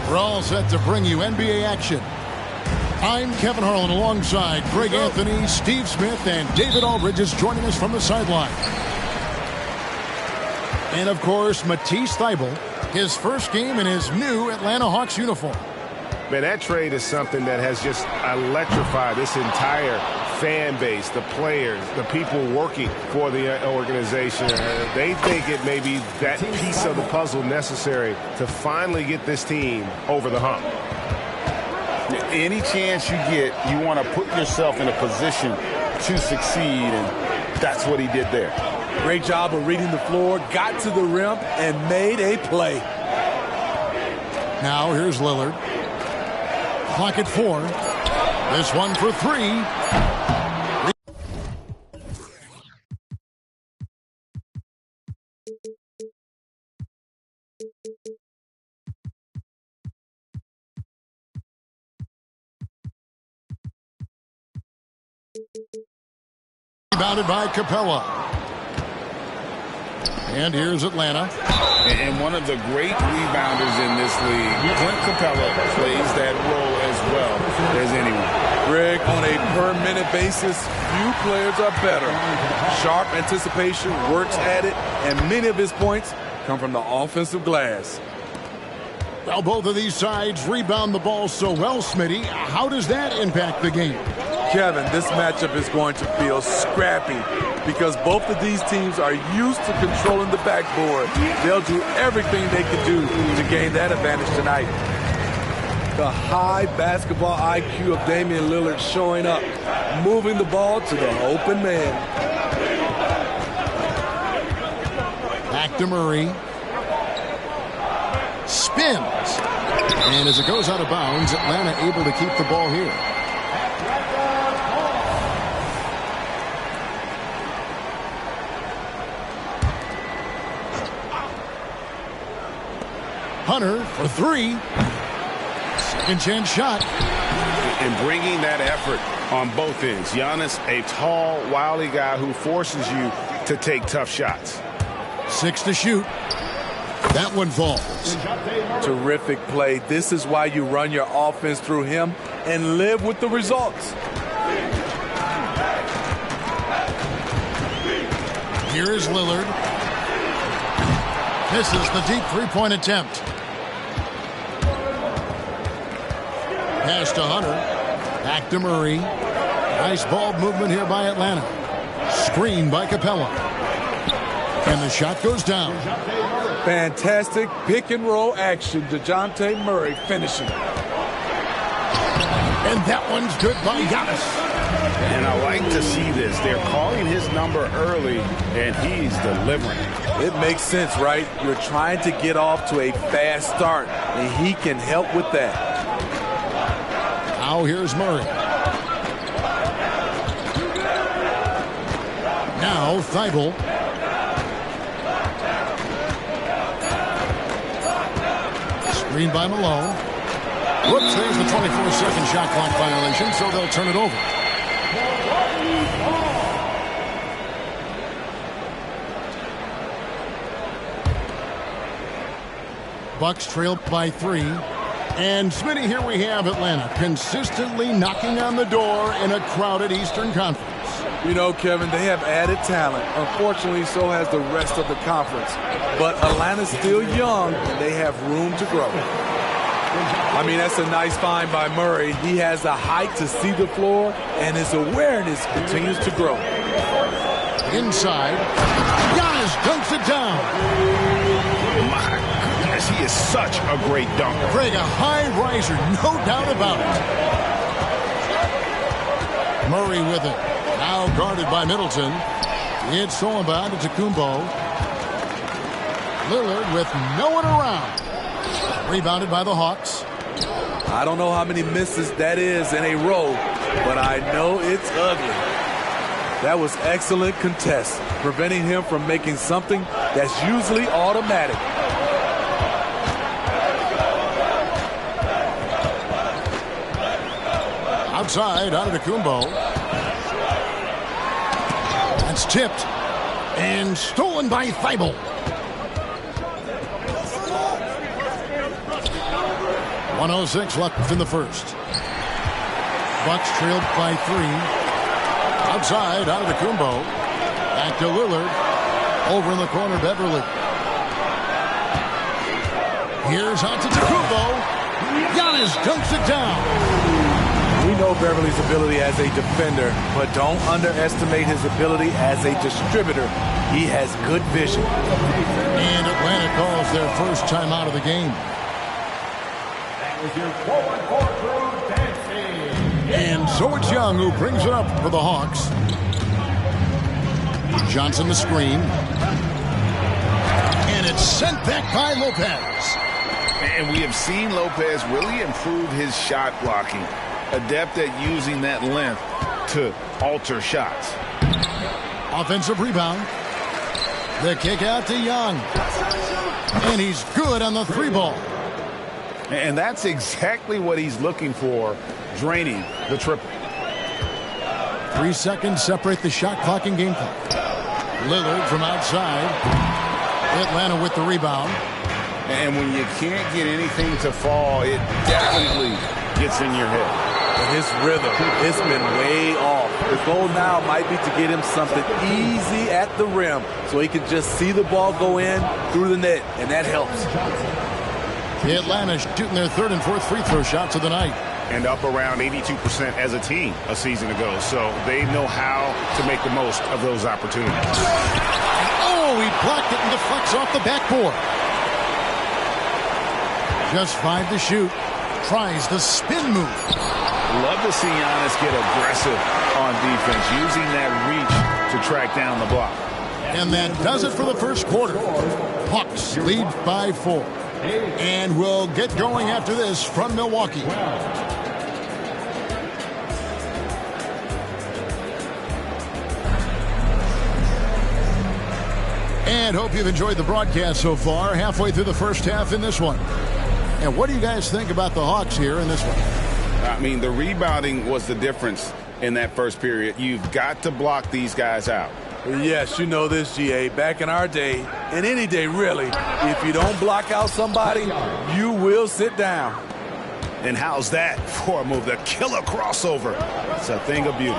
We're all set to bring you NBA action. I'm Kevin Harlan alongside Greg Anthony, Steve Smith, and David Aldridge is joining us from the sideline. And, of course, Matisse Thybulle, his first game in his new Atlanta Hawks uniform. Man, that trade is something that has just electrified this entire fan base, the players, the people working for the organization. They think it may be that piece of the puzzle necessary to finally get this team over the hump. Any chance you get, you want to put yourself in a position to succeed, and that's what he did there. Great job of reading the floor, got to the rim, and made a play. Now here's Lillard. Clock at 4. This one for 3. Rebounded by Capella. And here's Atlanta. And one of the great rebounders in this league, Clint Capella, plays that role as well as anyone. Greg, on a per-minute basis, few players are better. Sharp anticipation, works at it, and many of his points come from the offensive glass. Well, both of these sides rebound the ball so well, Smitty. How does that impact the game? Kevin, this matchup is going to feel scrappy because both of these teams are used to controlling the backboard. They'll do everything they can do to gain that advantage tonight. The high basketball IQ of Damian Lillard showing up, moving the ball to the open man. Back to Murray. Spins. And as it goes out of bounds, Atlanta able to keep the ball here. Hunter for 3. Second chance shot. And bringing that effort on both ends. Giannis, a tall, wily guy who forces you to take tough shots. 6 to shoot. That one falls. Terrific play. This is why you run your offense through him and live with the results. Here is Lillard. Misses the deep three-point attempt. Pass to Hunter. Back to Murray. Nice ball movement here by Atlanta. Screen by Capella. And the shot goes down. Fantastic pick-and-roll action. DeJounte Murray finishing. And that one's good by Giannis. And I like to see this. They're calling his number early, and he's delivering. It makes sense, right? You're trying to get off to a fast start, and he can help with that. Now here's Murray. Now Thybulle. Screen by Malone. Whoops, there's the 24-second shot clock violation, so they'll turn it over. Bucks trail by 3. And Smitty, here we have Atlanta consistently knocking on the door in a crowded Eastern Conference. You know, Kevin, they have added talent. Unfortunately, so has the rest of the conference. But Atlanta's still young, and they have room to grow. I mean, that's a nice find by Murray. He has the height to see the floor, and his awareness continues to grow. Inside, Giannis dunks it down. My goodness, he is such a great dunker. Craig, a high riser, no doubt about it. Murray with it. Now guarded by Middleton. It's stolen by Antetokounmpo. Lillard with no one around. Rebounded by the Hawks. I don't know how many misses that is in a row, but I know it's ugly. That was excellent contest, preventing him from making something that's usually automatic. Outside, Antetokounmpo. That's tipped and stolen by Thibault. 1:06 left in the first. Bucks trailed by 3. Outside, Antetokounmpo. Back to Lillard. Over in the corner, Beverly. Here's Antetokounmpo. Giannis dunks it down. We know Beverly's ability as a defender, but don't underestimate his ability as a distributor. He has good vision. And Atlanta calls their first time out of the game. And so it's Young who brings it up for the Hawks. Johnson the screen. And it's sent back by Lopez. And we have seen Lopez really improve his shot blocking. Adept at using that length to alter shots. Offensive rebound. The kick out to Young. And he's good on the 3 ball. And that's exactly what he's looking for, draining the triple. 3 seconds separate the shot clock and game clock. Lillard from outside. Atlanta with the rebound. And when you can't get anything to fall, it definitely gets in your head. His rhythm, it's been way off. The goal now might be to get him something easy at the rim so he can just see the ball go in through the net, and that helps. Atlanta shooting their 3rd and 4th free throw shots of the night. And up around 82% as a team a season ago. So they know how to make the most of those opportunities. Oh, he blocked it and deflects off the backboard. Just 5 to shoot. Tries the spin move. Love to see Giannis get aggressive on defense, using that reach to track down the block. And that does it for the first quarter. Hawks lead by 4. And we'll get going after this from Milwaukee. And hope you've enjoyed the broadcast so far. Halfway through the first half in this one. And what do you guys think about the Hawks here in this one? I mean, the rebounding was the difference in that first period. You've got to block these guys out. Yes, you know this, GA. Back in our day, and any day really, if you don't block out somebody, you will sit down. And how's that for a move? The killer crossover. It's a thing of beauty.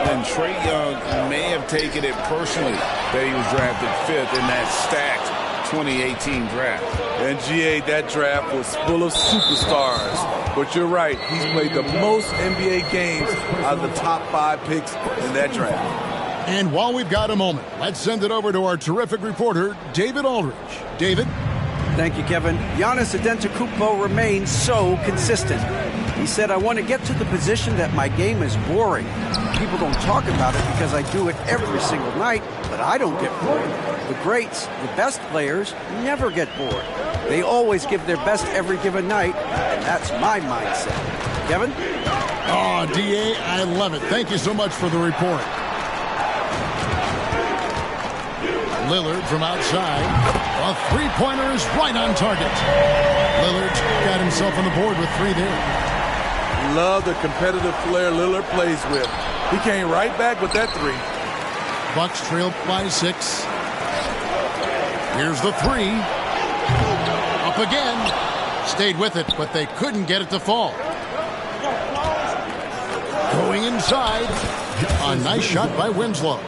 And Trae Young may have taken it personally that he was drafted 5th in that stacked 2018 draft. And GA, that draft was full of superstars. But you're right, he's played the most NBA games out of the top 5 picks in that draft. And while we've got a moment, let's send it over to our terrific reporter, David Aldridge. David? Thank you, Kevin. Giannis Antetokounmpo remains so consistent. He said, I want to get to the position that my game is boring. People don't talk about it because I do it every single night, but I don't get bored. The greats, the best players, never get bored. They always give their best every given night, and that's my mindset. Kevin? Oh, DA, I love it. Thank you so much for the report. Lillard from outside. A 3-pointer is right on target. Lillard's got himself on the board with 3 there. Love the competitive flair Lillard plays with. He came right back with that 3. Bucks trail by 6. Here's the 3. Up again. Stayed with it, but they couldn't get it to fall. Going inside. A nice shot by Winslow.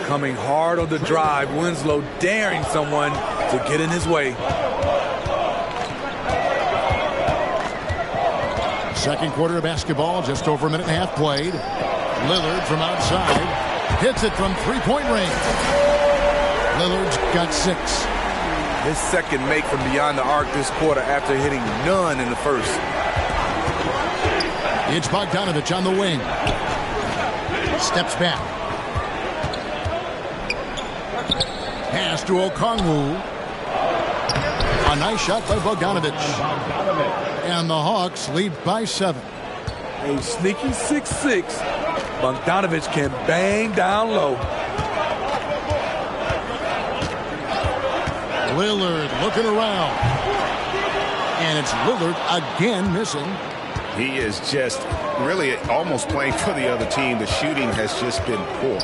Coming hard on the drive. Winslow daring someone to get in his way. Second quarter of basketball, just over a minute and a half played. Lillard from outside. Hits it from three-point range. Lillard's got 6. His second make from beyond the arc this quarter after hitting none in the first. It's Bogdanovich on the wing. Steps back. Pass to Okongwu. A nice shot by Bogdanovich. And the Hawks lead by 7. A sneaky 6'6". Bogdanovich can bang down low. Lillard looking around. And it's Lillard again missing. He is just really almost playing for the other team. The shooting has just been poor.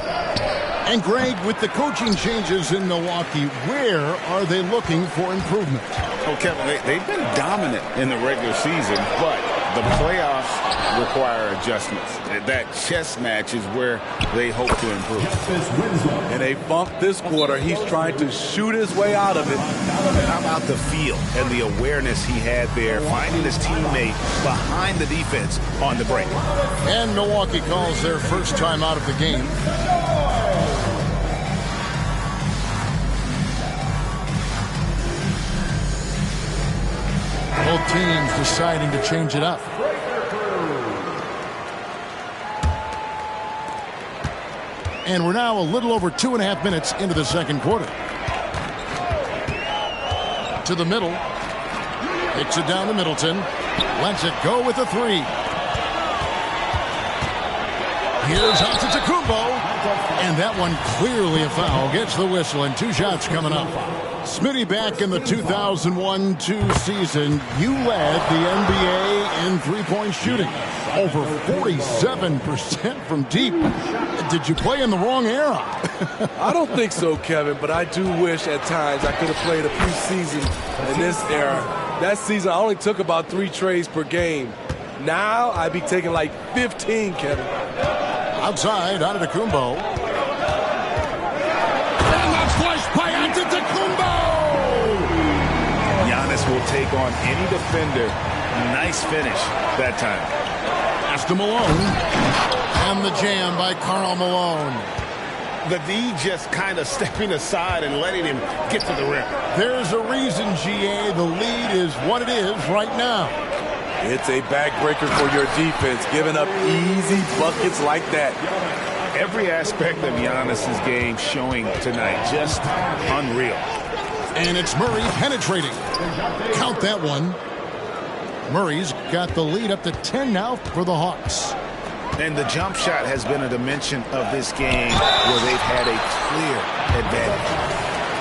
And Greg, with the coaching changes in Milwaukee, where are they looking for improvement? Oh, Kevin, they've been dominant in the regular season, but the playoffs require adjustments. That chess match is where they hope to improve. In a funk this quarter, he's trying to shoot his way out of it. How about the feel and the awareness he had there, finding his teammate behind the defense on the break. And Milwaukee calls their first time out of the game. Both teams deciding to change it up. And we're now a little over 2.5 minutes into the second quarter. To the middle. Kicks it down to Middleton. Lets it go with a 3. Here's Antetokounmpo. And that one clearly a foul. Gets the whistle and 2 shots coming up. Smitty, back in the 2001-2 season, you led the NBA in three-point shooting. Over 47% from deep. Did you play in the wrong era? I don't think so, Kevin, but I do wish at times I could have played a few seasons in this era. That season, I only took about 3 trades per game. Now, I'd be taking like 15, Kevin. Outside, Antetokounmpo. And that's flushed by Antetokounmpo! Giannis will take on any defender. Nice finish that time. Pass to Malone. And the jam by Karl Malone. The D just kind of stepping aside and letting him get to the rim. There's a reason, GA, the lead is what it is right now. It's a backbreaker for your defense, giving up easy buckets like that. Every aspect of Giannis's game showing tonight, just unreal. And it's Murray penetrating. Count that one. Murray's got the lead up to 10 now for the Hawks. And the jump shot has been a dimension of this game where they've had a clear advantage.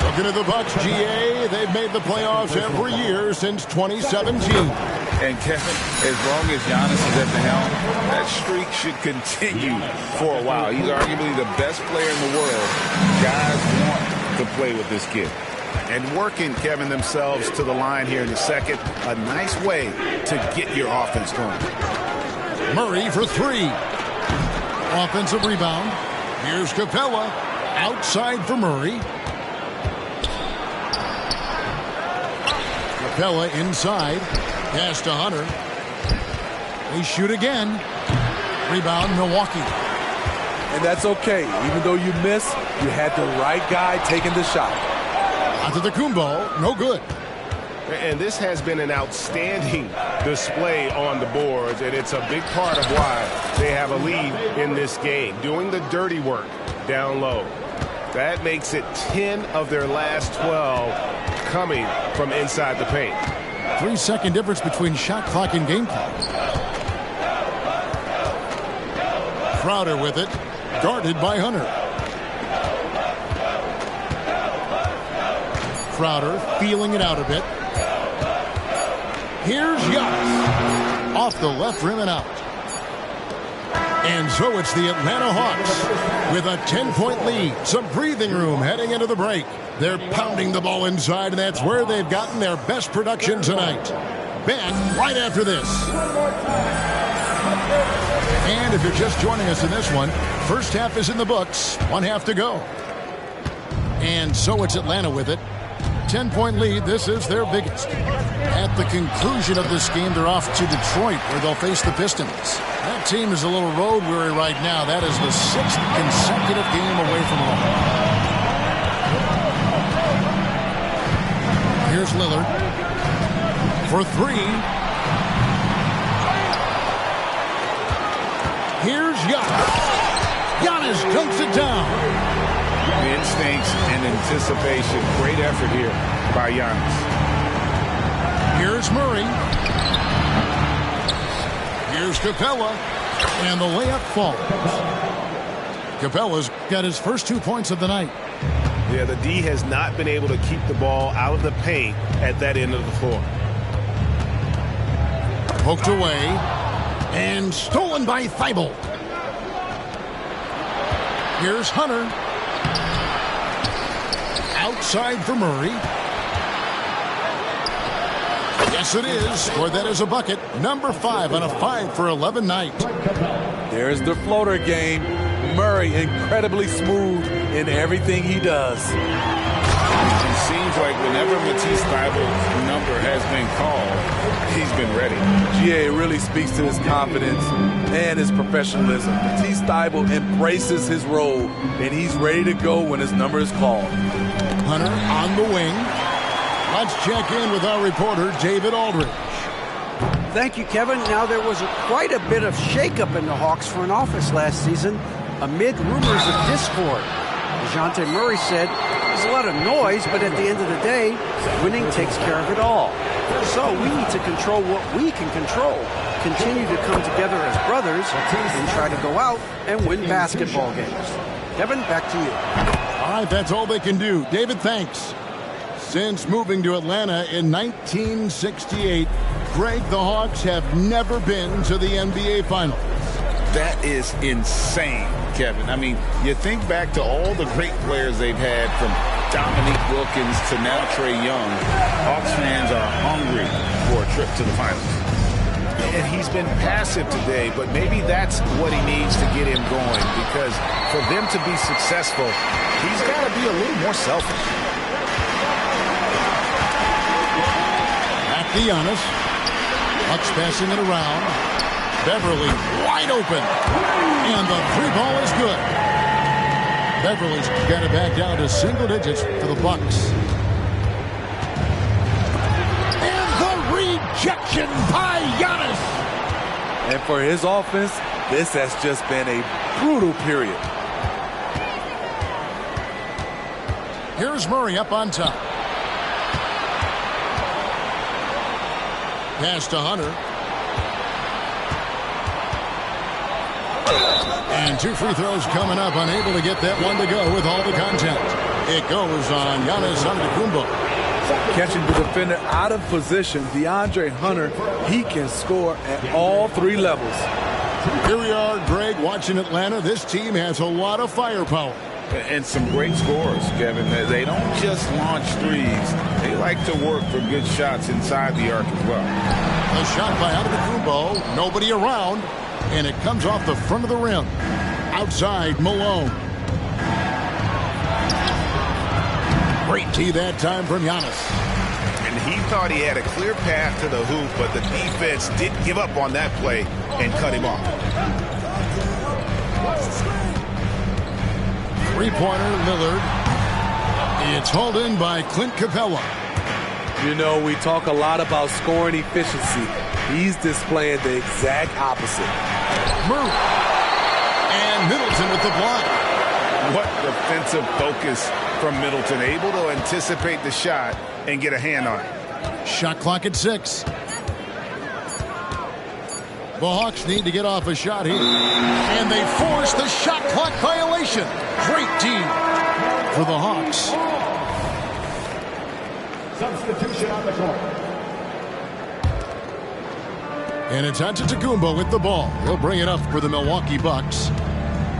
Looking at the Bucks, GA, they've made the playoffs every year since 2017. And Kevin, as long as Giannis is at the helm, that streak should continue for a while. He's arguably the best player in the world. Guys want to play with this kid. And working, Kevin, themselves to the line here in the second. A nice way to get your offense going. Murray for 3. Offensive rebound. Here's Capella. Outside for Murray. Capella inside. Pass to Hunter. They shoot again. Rebound, Milwaukee. And that's okay. Even though you miss, you had the right guy taking the shot. Antetokounmpo, no good. And this has been an outstanding display on the boards, and it's a big part of why they have a lead in this game. Doing the dirty work down low. That makes it 10 of their last 12 coming from inside the paint. 3-second difference between shot clock and game clock. Crowder with it, guarded by Hunter. Crowder feeling it out a bit. Here's Giannis. Off the left rim and out. And so it's the Atlanta Hawks with a 10-point lead. Some breathing room heading into the break. They're pounding the ball inside, and that's where they've gotten their best production tonight. Back right after this. And if you're just joining us in this one, first half is in the books. 1 half to go. And so it's Atlanta with it. 10-point lead. This is their biggest. At the conclusion of this game, they're off to Detroit, where they'll face the Pistons. That team is a little road weary right now. That is the 6th consecutive game away from home. Here's Lillard for 3. Here's Giannis. Giannis dunks it down. Instincts and anticipation. Great effort here by Giannis. Here's Murray. Here's Capella. And the layup falls. Capella's got his first 2 points of the night. Yeah, the D has not been able to keep the ball out of the paint at that end of the floor. Poked away. And stolen by Thibault. Here's Hunter. Outside for Murray. Yes, it is. Or that is a bucket. Number 5 on a 5 for 11 night. There's the floater game. Murray incredibly smooth in everything he does. It seems like whenever Matisse Thybulle's number has been called, he's been ready. GA really speaks to his confidence and his professionalism. Matisse Thybulle embraces his role, and he's ready to go when his number is called. Hunter on the wing. Let's check in with our reporter, David Aldridge. Thank you, Kevin. Now, there was quite a bit of shakeup in the Hawks front office last season amid rumors of discord. DeJounte Murray said, there's a lot of noise, but at the end of the day, winning takes care of it all. So we need to control what we can control, continue to come together as brothers, and try to go out and win basketball games. Kevin, back to you. All right, that's all they can do. David, thanks. Since moving to Atlanta in 1968, Greg, the Hawks have never been to the NBA Finals. That is insane, Kevin. I mean, you think back to all the great players they've had, from Dominique Wilkins to now Trae Young. Hawks fans are hungry for a trip to the finals. And he's been passive today, but maybe that's what he needs to get him going, because for them to be successful, he's got to be a little more selfish. Back to Giannis. Bucks passing it around. Beverly wide open. And the 3 ball is good. Beverly's got it back down to single digits for the Bucks. And the rejection by Giannis. And for his offense, this has just been a brutal period. Here's Murray up on top. Pass to Hunter. And 2 free throws coming up. Unable to get that one to go with all the contact. It goes on Giannis Antetokounmpo. Catching the defender out of position, DeAndre Hunter, he can score at all 3 levels. Here we are, Greg, watching Atlanta. This team has a lot of firepower. And some great scores, Kevin. They don't just launch threes. They like to work for good shots inside the arc as well. A shot by Antetokounmpo. Nobody around. And it comes off the front of the rim. Outside, Malone. Great tee that time from Giannis. And he thought he had a clear path to the hoop, but the defense didn't give up on that play and cut him off. Three-pointer, Lillard. It's hauled in by Clint Capella. You know, we talk a lot about scoring efficiency. He's displaying the exact opposite. Murray. And Middleton with the block. What defensive focus from Middleton. Able to anticipate the shot and get a hand on it. Shot clock at 6. The Hawks need to get off a shot here. And they force the shot clock violation. Great team for the Hawks. Substitution on the court. And it's Antetokounmpo with the ball. He'll bring it up for the Milwaukee Bucks.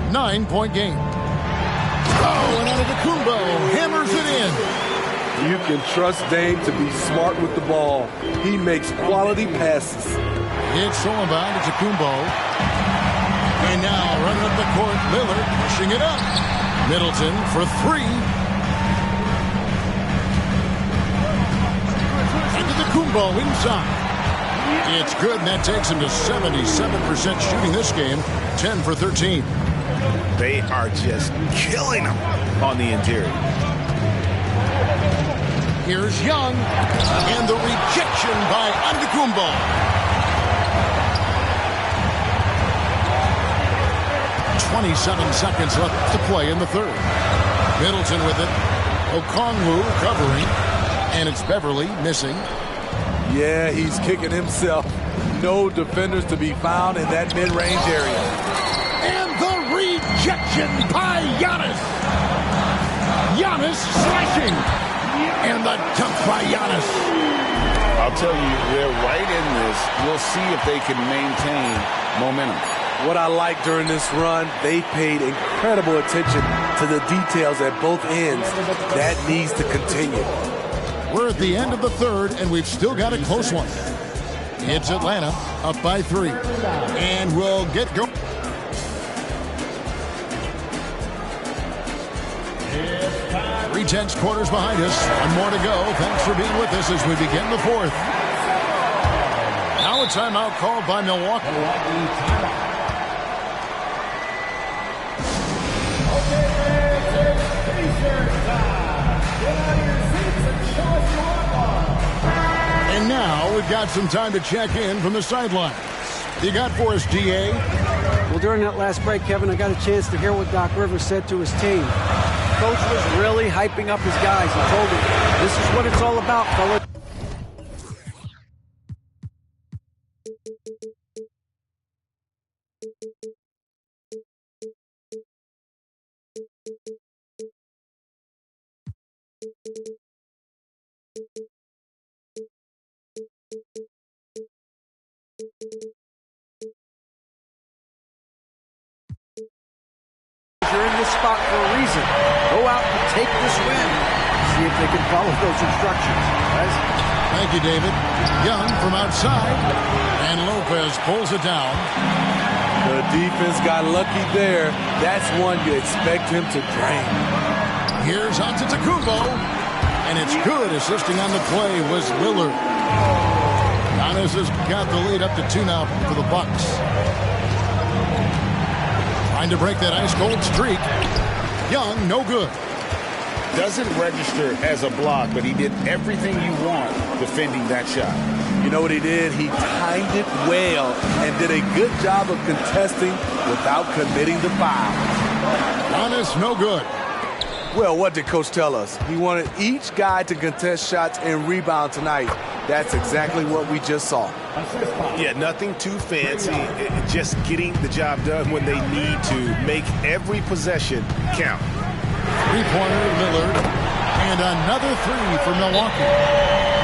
9-point game. Oh, and Antetokounmpo hammers it in. You can trust Dame to be smart with the ball. He makes quality passes. It's all about Antetokounmpo. And now running up the court, Lillard pushing it up. Middleton for three. Antetokounmpo inside. It's good, and that takes him to 77% shooting this game, 10 for 13. They are just killing them on the interior. Here's Young, and the rejection by Antetokounmpo. .27 seconds left to play in the third. Middleton with it. Okongwu covering, and it's Beverly missing. Yeah, he's kicking himself. No defenders to be found in that mid-range area. And the rejection by Giannis. Giannis slashing. And the dunk by Giannis. I'll tell you, they're right in this. We'll see if they can maintain momentum. What I like during this run, they paid incredible attention to the details at both ends. That needs to continue. We're at the end of the third, and we've still got a close one. It's Atlanta up by 3. And we'll get going. Three-tenths quarters behind us. One more to go. Thanks for being with us as we begin the fourth. Now a timeout called by Milwaukee. And now we've got some time to check in from the sidelines. You got for us, D.A.? Well, during that last break, Kevin, I got a chance to hear what Doc Rivers said to his team. Coach was really hyping up his guys and told them, this is what it's all about, fellas. You're in this spot for a reason. Go out and take this win. See if they can follow those instructions, guys. Thank you, David. Young from outside, and Lopez pulls it down. The defense got lucky there. That's one you expect him to drain. Here's Antetokounmpo, and it's good. Assisting on the play was Lillard. Giannis has got the lead up to 2 now for the Bucks. Trying to break that ice-cold streak. Young, no good. Doesn't register as a block, but he did everything you want defending that shot. You know what he did? He timed it well and did a good job of contesting without committing the foul. Giannis, no good. Well, what did Coach tell us? He wanted each guy to contest shots and rebound tonight. That's exactly what we just saw. Yeah, nothing too fancy. Just getting the job done when they need to. Make every possession count. Three-pointer, Lillard. And another three for Milwaukee.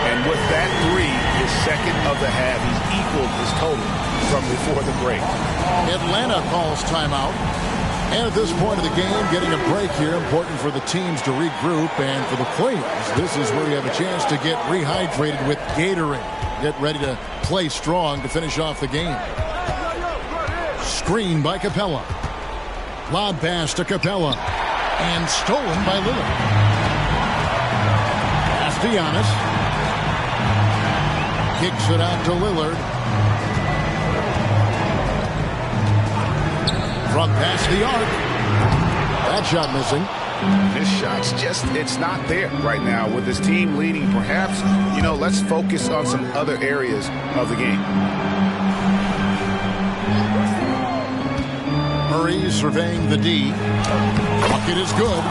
And with that three, his second of the half, he's equaled his total from before the break. Atlanta calls timeout. And at this point of the game, getting a break here, important for the teams to regroup, and for the players, this is where you have a chance to get rehydrated with Gatorade. Get ready to play strong to finish off the game. Screen by Capella. Lob pass to Capella. And stolen by Lillard. Pass to Giannis. Kicks it out to Lillard. From past the arc. That shot missing. This shot's just, it's not there right now with his team leading. Perhaps, let's focus on some other areas of the game. Murray surveying the D. Bucket is good.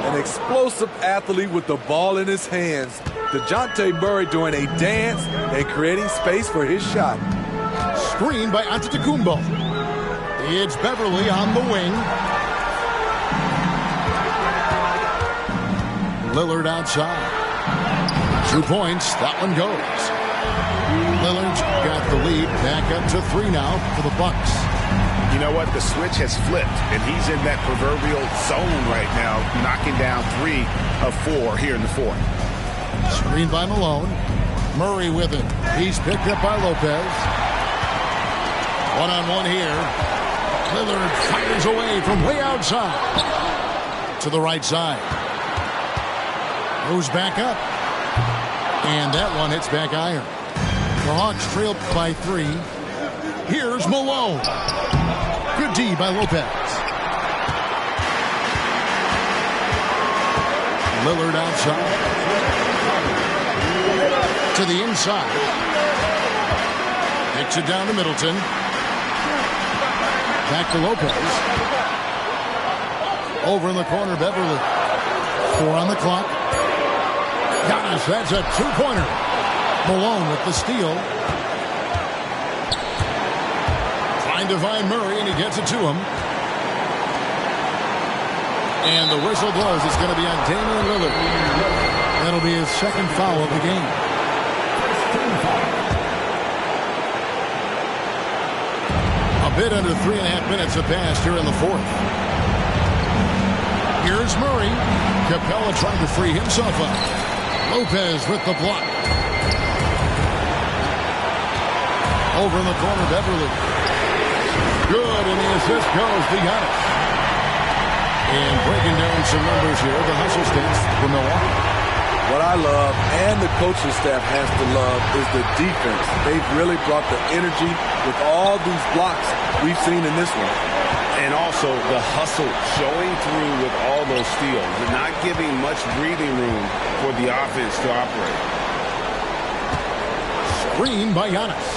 An explosive athlete with the ball in his hands. DeJounte Murray doing a dance and creating space for his shot. Screen by Antetokounmpo. It's Beverly on the wing. Lillard outside. 2 points. That one goes. Lillard's got the lead back up to 3 now for the Bucks. You know what? The switch has flipped, and he's in that proverbial zone right now, knocking down 3 of 4 here in the fourth. Screen by Malone. Murray with it. He's picked up by Lopez. One-on-one here. Lillard fires away from way outside to the right side. Moves back up. And that one hits back iron. The Hawks trailed by 3. Here's Malone. Good D by Lopez. Lillard outside. To the inside. Kicks it down to Middleton. Back to Lopez. Over in the corner, Beverly. 4 on the clock. Giannis, that's a 2-pointer. Malone with the steal. Trying to find Murray, and he gets it to him. And the whistle blows. It's going to be on Damian Lillard. That'll be his second foul of the game. A bit under 3.5 minutes have passed here in the fourth. Here's Murray. Capella trying to free himself up. Lopez with the block. Over in the corner, Beverly. Good, and the assist goes to Giannis. And breaking down some numbers here, the hustle stats for Milwaukee. What I love, and the coaching staff has to love, is the defense. They've really brought the energy with all these blocks we've seen in this one. And also the hustle showing through with all those steals and not giving much breathing room for the offense to operate. Screen by Giannis.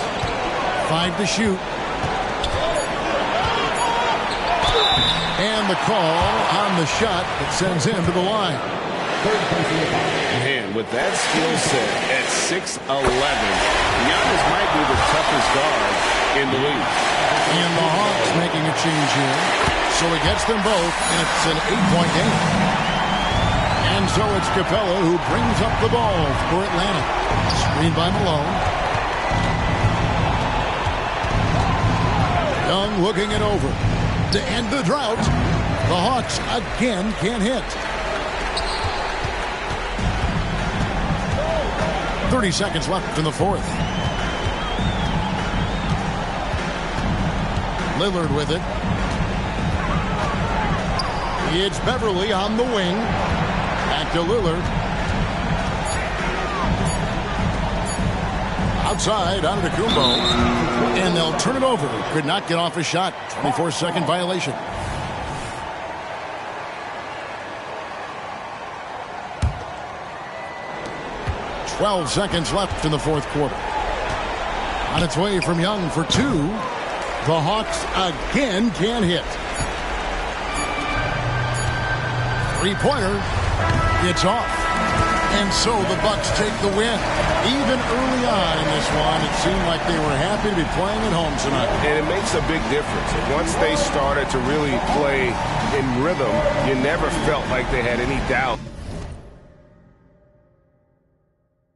5 to shoot. And the call on the shot that sends him to the line. Man, with that skill set at 6'11", Giannis might be the toughest guard in the league. And the Hawks making a change here. So he gets them both, and it's an 8-point game. And so it's Capella who brings up the ball for Atlanta. Screen by Malone. Young looking it over. To end the drought, the Hawks again can't hit. 30 seconds left in the fourth. Lillard with it. It's Beverly on the wing. Back to Lillard. Outside, Antetokounmpo. And they'll turn it over. Could not get off a shot. 24-second violation. Twelve seconds left in the fourth quarter. On its way from Young for 2. The Hawks again can't hit. 3-pointer. It's off. And so the Bucks take the win. Even early on in this one, it seemed like they were happy to be playing at home tonight. And it makes a big difference. Once they started to really play in rhythm, you never felt like they had any doubt